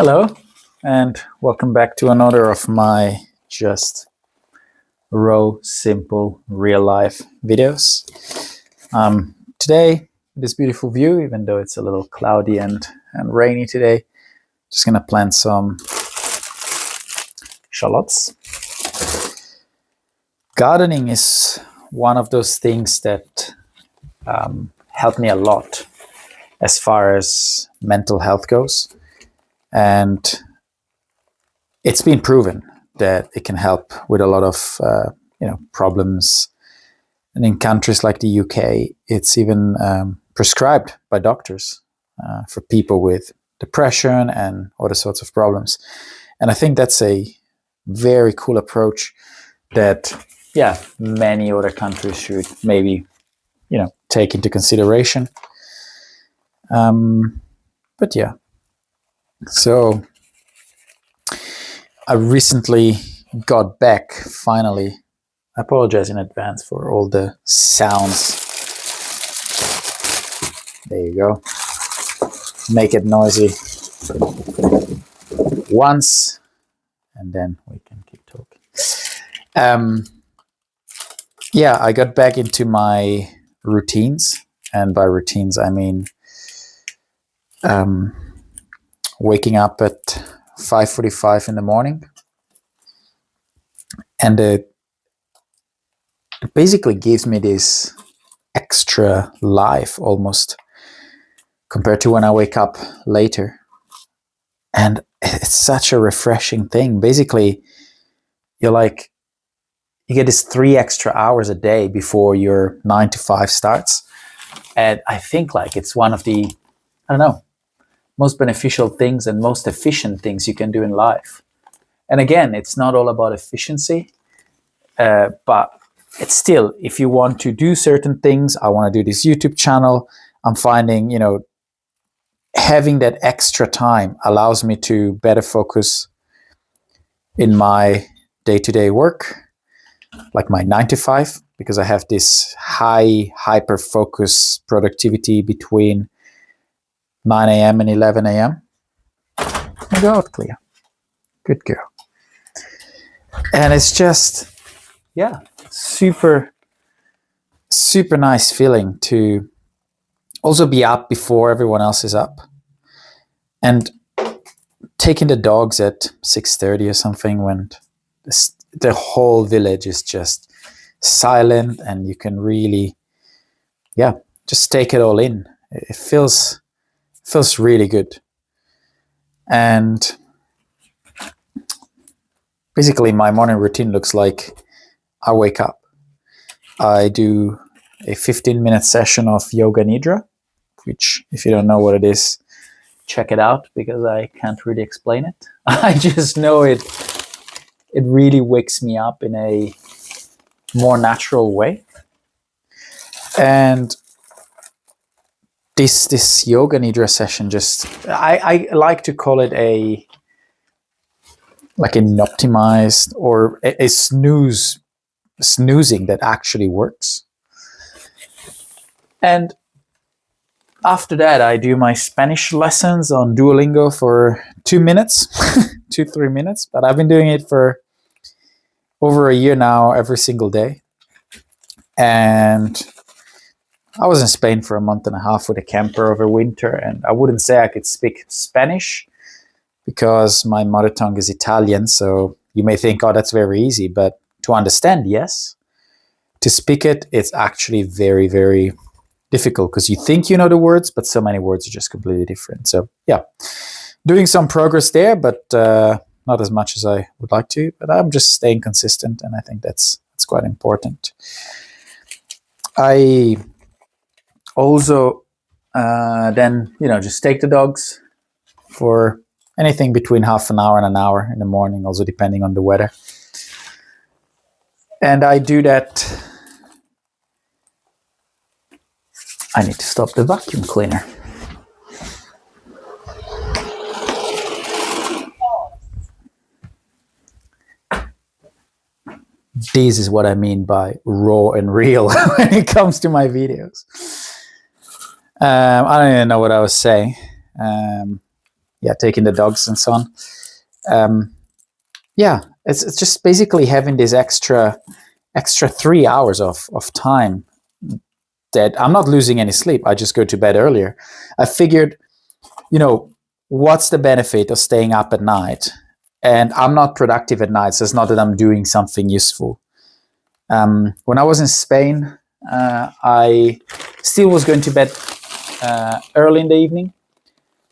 Hello, and welcome back to another of my just raw, simple, real life videos. Today, this beautiful view, even though it's a little cloudy and rainy today, just gonna plant some shallots. Gardening is one of those things that helped me a lot as far as mental health goes. And it's been proven that it can help with a lot of problems. And in countries like the UK, it's even prescribed by doctors for people with depression and other sorts of problems. And I think that's a very cool approach that, many other countries should maybe, take into consideration. So I recently got back, finally. I apologize in advance for all the sounds. There you go. Make it noisy once, and then we can keep talking. I got back into my routines, and by routines I mean waking up at 5:45 in the morning, and it basically gives me this extra life almost compared to when I wake up later. And it's such a refreshing thing. Basically, you get this 3 extra hours a day before your 9 to 5 starts. And I think it's one of the, most beneficial things and most efficient things you can do in life. And again, it's not all about efficiency, but it's still, if you want to do certain things, I want to do this YouTube channel, I'm finding, having that extra time allows me to better focus in my day-to-day work, like my 9 to 5, because I have this hyper focus productivity between 9 a.m. and 11 a.m. You go out, Clea. Good girl. And it's just, super, super nice feeling to also be up before everyone else is up. And taking the dogs at 6:30 or something when the whole village is just silent and you can really, just take it all in. It feels really good. And basically my morning routine looks like I wake up, I do a 15-minute session of yoga nidra, which, if you don't know what it is, check it out, because I can't really explain it. I just know it really wakes me up in a more natural way. And this yoga nidra session, just I like to call it an optimized or a snoozing that actually works. And after that, I do my Spanish lessons on Duolingo for 2 minutes, 2-3 minutes. But I've been doing it for over a year now, every single day. And I was in Spain for a month and a half with a camper over winter, and I wouldn't say I could speak Spanish because my mother tongue is Italian. So you may think, oh, that's very easy. But to understand, yes. To speak it, it's actually very, very difficult, because you think you know the words, but so many words are just completely different. So doing some progress there, but not as much as I would like to. But I'm just staying consistent, and I think that's quite important. I also then just take the dogs for anything between half an hour and an hour in the morning, also depending on the weather. And I do that. I need to stop the vacuum cleaner. This is what I mean by raw and real when it comes to my videos. I don't even know what I was saying. taking the dogs and so on. It's just basically having this extra 3 hours of time that I'm not losing any sleep. I just go to bed earlier. I figured, what's the benefit of staying up at night? And I'm not productive at night, so it's not that I'm doing something useful. When I was in Spain, I still was going to bed early in the evening,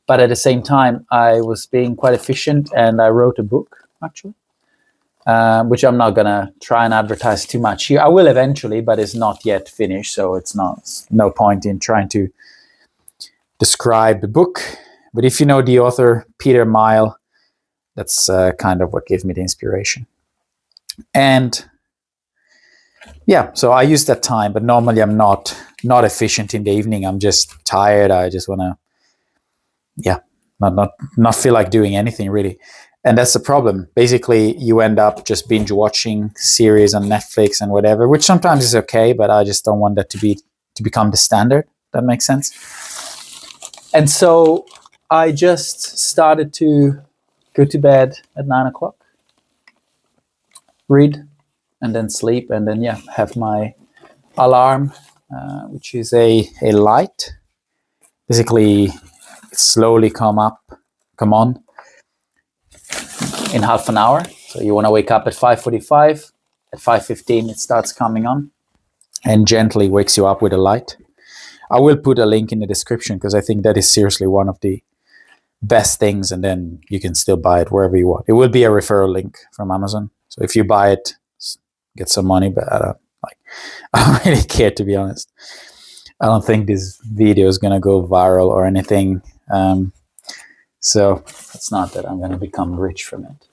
but at the same time, I was being quite efficient, and I wrote a book, actually, which I'm not going to try and advertise too much here. I will eventually, but it's not yet finished, so it's no point in trying to describe the book. But if you know the author, Peter Mile, that's kind of what gave me the inspiration. And so I use that time, but normally I'm not efficient in the evening. I'm just tired. I just want to, not feel like doing anything really. And that's the problem. Basically, you end up just binge watching series on Netflix and whatever, which sometimes is okay, but I just don't want that to become the standard. That makes sense. And so I just started to go to bed at 9 o'clock, read, and then sleep, and then have my alarm, which is a light. Basically, it slowly come on in half an hour. So you want to wake up at 5:45. At 5:15, it starts coming on, and gently wakes you up with a light. I will put a link in the description because I think that is seriously one of the best things, and then you can still buy it wherever you want. It will be a referral link from Amazon. So if you buy it, get some money, but I don't really care, to be honest. I don't think this video is gonna go viral or anything. So it's not that I'm gonna become rich from it.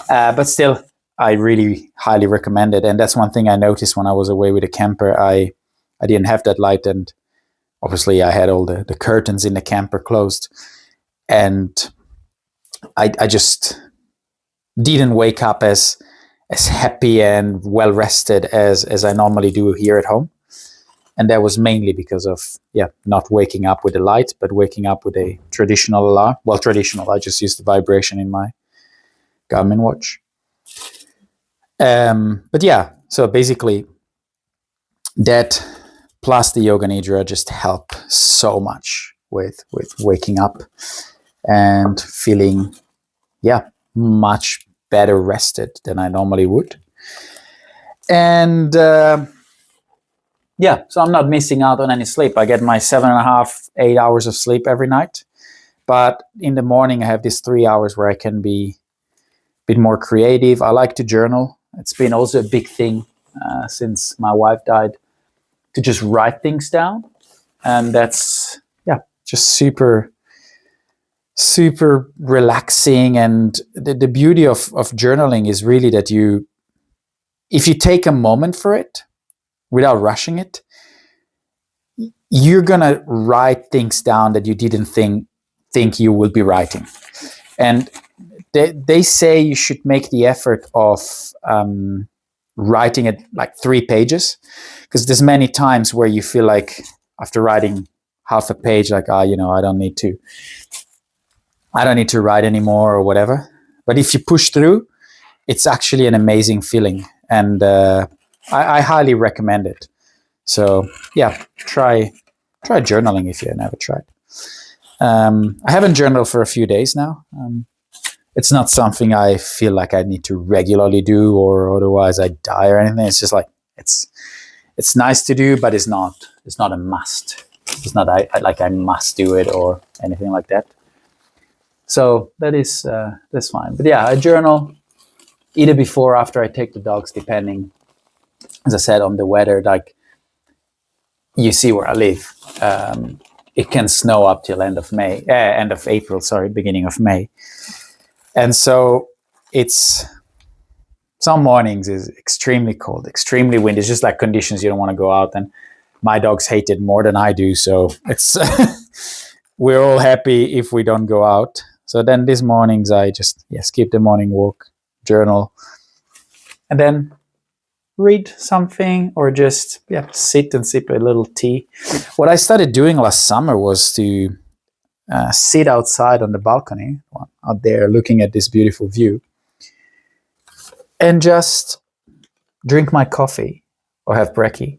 But still, I really highly recommend it. And that's one thing I noticed when I was away with a camper. I didn't have that light, and obviously I had all the curtains in the camper closed. And I just didn't wake up as happy and well rested as I normally do here at home. And that was mainly because of not waking up with a light, but waking up with a traditional alarm. Well, traditional, I just use the vibration in my Garmin watch. But so basically that plus the Yoga Nidra just help so much with waking up and feeling much better rested than I normally would. And so I'm not missing out on any sleep. I get my 7.5, 8 hours of sleep every night. But in the morning, I have these 3 hours where I can be a bit more creative. I like to journal. It's been also a big thing since my wife died, to just write things down. And that's just super relaxing. And the beauty of journaling is really that if you take a moment for it without rushing it, you're gonna write things down that you didn't think you will be writing. And they say you should make the effort of writing it like 3 pages, because there's many times where you feel like after writing half a page, like I don't need to write anymore or whatever. But if you push through, it's actually an amazing feeling, and I highly recommend it. So try journaling if you never tried. I haven't journaled for a few days now. It's not something I feel like I need to regularly do, or otherwise I die or anything. It's just like it's nice to do, but it's not a must. It's not I must do it or anything like that. So that's fine. But I journal either before or after I take the dogs, depending, as I said, on the weather. Like, you see where I live. It can snow up till end of April, beginning of May. And so it's some mornings is extremely cold, extremely windy. It's just like conditions you don't want to go out. And my dogs hate it more than I do. So it's we're all happy if we don't go out. So then these mornings I just skip the morning walk, journal, and then read something, or just sit and sip a little tea. What I started doing last summer was to sit outside on the balcony out there looking at this beautiful view and just drink my coffee or have brekkie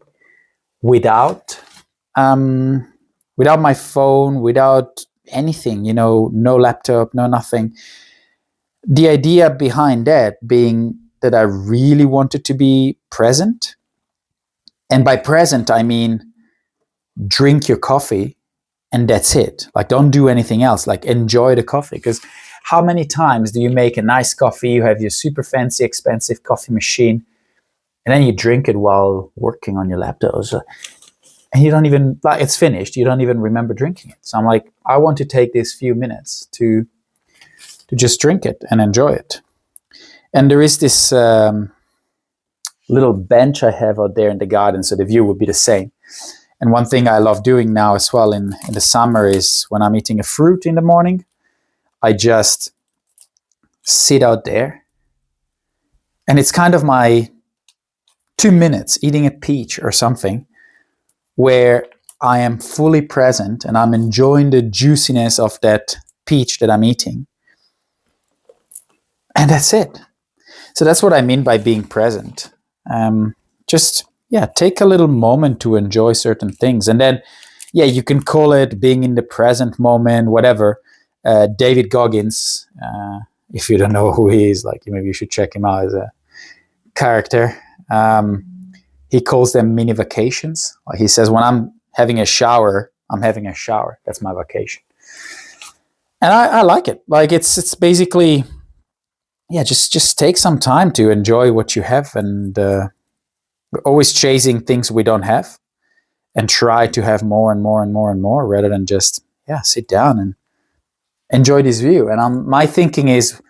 without my phone, without anything, no laptop, no nothing. The idea behind that being that I really wanted to be present. And by present, I mean drink your coffee and that's it. Like, don't do anything else. Like, enjoy the coffee. Because how many times do you make a nice coffee, you have your super fancy, expensive coffee machine, and then you drink it while working on your laptop? And you don't even, like, it's finished. You don't even remember drinking it. So I'm like, I want to take these few minutes to just drink it and enjoy it. And there is this little bench I have out there in the garden, so the view would be the same. And one thing I love doing now as well in the summer is when I'm eating a fruit in the morning, I just sit out there. And it's kind of my 2 minutes eating a peach or something where I am fully present and I'm enjoying the juiciness of that peach that I'm eating. And that's it. So that's what I mean by being present. Take a little moment to enjoy certain things. And then, you can call it being in the present moment, whatever. David Goggins, if you don't know who he is, like, maybe you should check him out as a character. He calls them mini vacations. Like, he says, when I'm having a shower, I'm having a shower. That's my vacation. And I like it. Like, it's basically, just take some time to enjoy what you have, and we're always chasing things we don't have and try to have more and more and more and more rather than just, sit down and enjoy this view. And my thinking is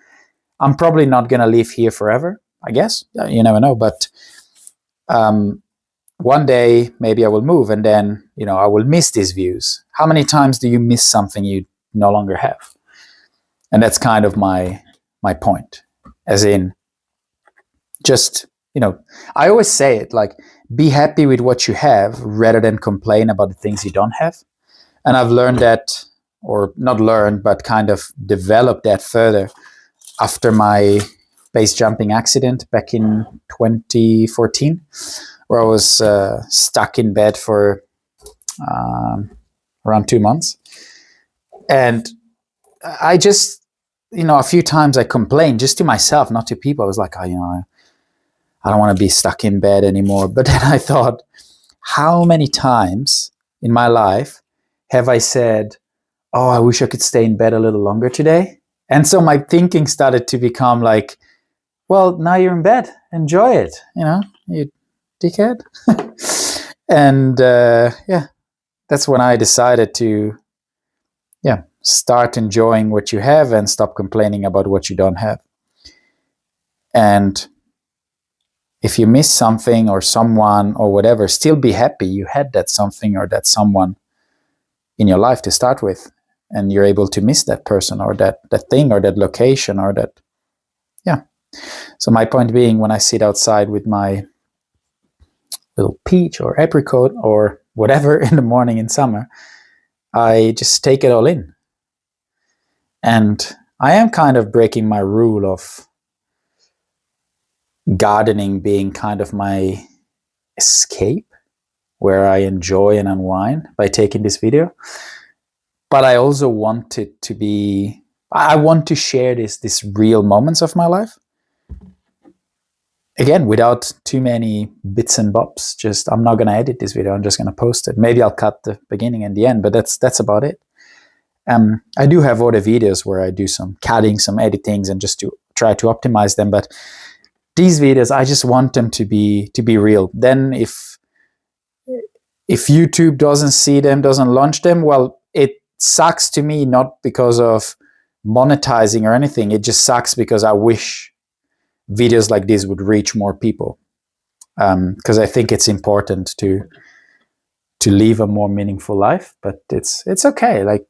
I'm probably not going to live here forever, I guess. You never know. But one day maybe I will move and then, I will miss these views. How many times do you miss something you no longer have? And that's kind of my point. As in, just, I always say it, like, be happy with what you have rather than complain about the things you don't have. And I've learned that, or not learned, but kind of developed that further after my base jumping accident back in 2014, where I was stuck in bed for around 2 months. And I just, a few times I complained just to myself, not to people. I was like, I don't want to be stuck in bed anymore. But then I thought, how many times in my life have I said, oh, I wish I could stay in bed a little longer today? And so my thinking started to become like, well, now you're in bed. Enjoy it, you dickhead. And that's when I decided to, start enjoying what you have and stop complaining about what you don't have. And if you miss something or someone or whatever, still be happy you had that something or that someone in your life to start with, and you're able to miss that person or that thing or that location or that. So my point being, when I sit outside with my little peach or apricot or whatever in the morning in summer, I just take it all in. And I am kind of breaking my rule of gardening being kind of my escape, where I enjoy and unwind by taking this video. But I also want it to be, I want to share these real moments of my life. Again, without too many bits and bobs. Just, I'm not going to edit this video. I'm just going to post it. Maybe I'll cut the beginning and the end, but that's about it. I do have other videos where I do some cutting, some editings, and just to try to optimize them. But these videos, I just want them to be real. Then if YouTube doesn't see them, doesn't launch them, well, it sucks to me, not because of monetizing or anything. It just sucks because I wish videos like this would reach more people. Because I think it's important to live a more meaningful life. But it's okay. Like,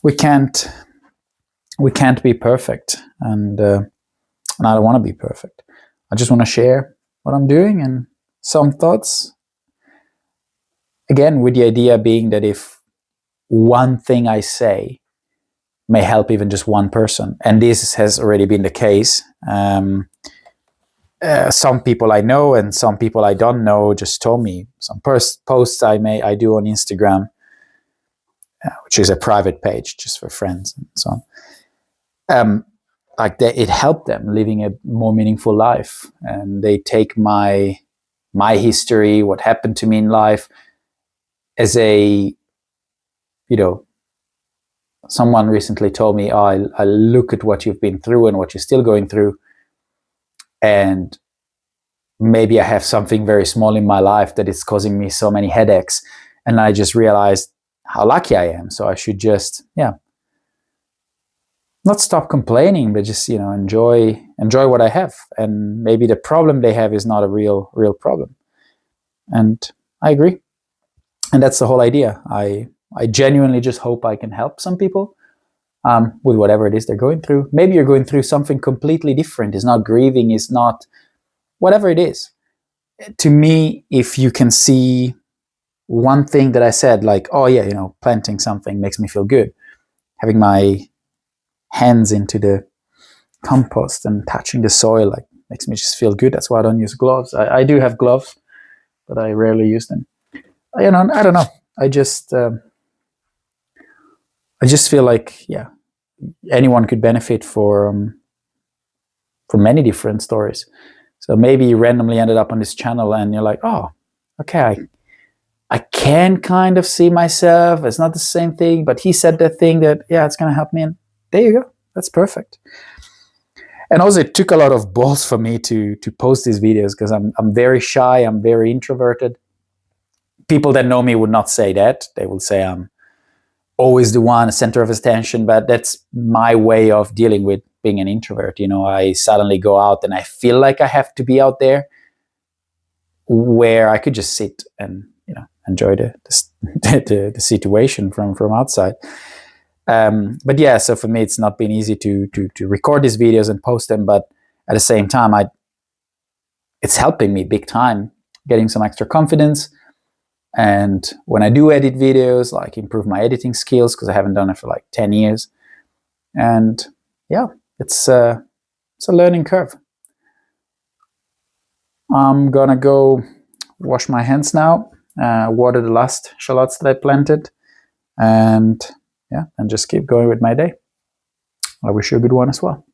we can't be perfect, and I don't want to be perfect. I just want to share what I'm doing and some thoughts. Again, with the idea being that if one thing I say may help even just one person. And this has already been the case. Some people I know and some people I don't know just told me some posts I do on Instagram, which is a private page just for friends and so on. It helped them living a more meaningful life, and they take my history, what happened to me in life, as a, someone recently told me, oh, I look at what you've been through and what you're still going through, and maybe I have something very small in my life that is causing me so many headaches, and I just realized how lucky I am. So I should just, not stop complaining, but just, enjoy what I have. And maybe the problem they have is not a real problem. And I agree. And that's the whole idea. I genuinely just hope I can help some people with whatever it is they're going through. Maybe you're going through something completely different. It's not grieving, it's not whatever it is. To me, if you can see one thing that I said, like, oh yeah, planting something makes me feel good. Having my hands into the compost and touching the soil, like, makes me just feel good. That's why I don't use gloves. I do have gloves, but I rarely use them. I don't know. I just feel like, anyone could benefit from many different stories. So maybe you randomly ended up on this channel and you're like, oh, okay, I can kind of see myself. It's not the same thing, but he said that thing that, it's going to help me. And there you go. That's perfect. And also, it took a lot of balls for me to post these videos, because I'm very shy. I'm very introverted. People that know me would not say that. They will say I'm always the one, center of attention. But that's my way of dealing with being an introvert. I suddenly go out and I feel like I have to be out there, where I could just sit and enjoy the situation from outside. But so for me, it's not been easy to record these videos and post them. But at the same time, it's helping me big time, getting some extra confidence. And when I do edit videos, like, improve my editing skills, because I haven't done it for like 10 years. And it's a learning curve. I'm gonna go wash my hands now, water the last shallots that I planted, and just keep going with my day. I wish you a good one as well.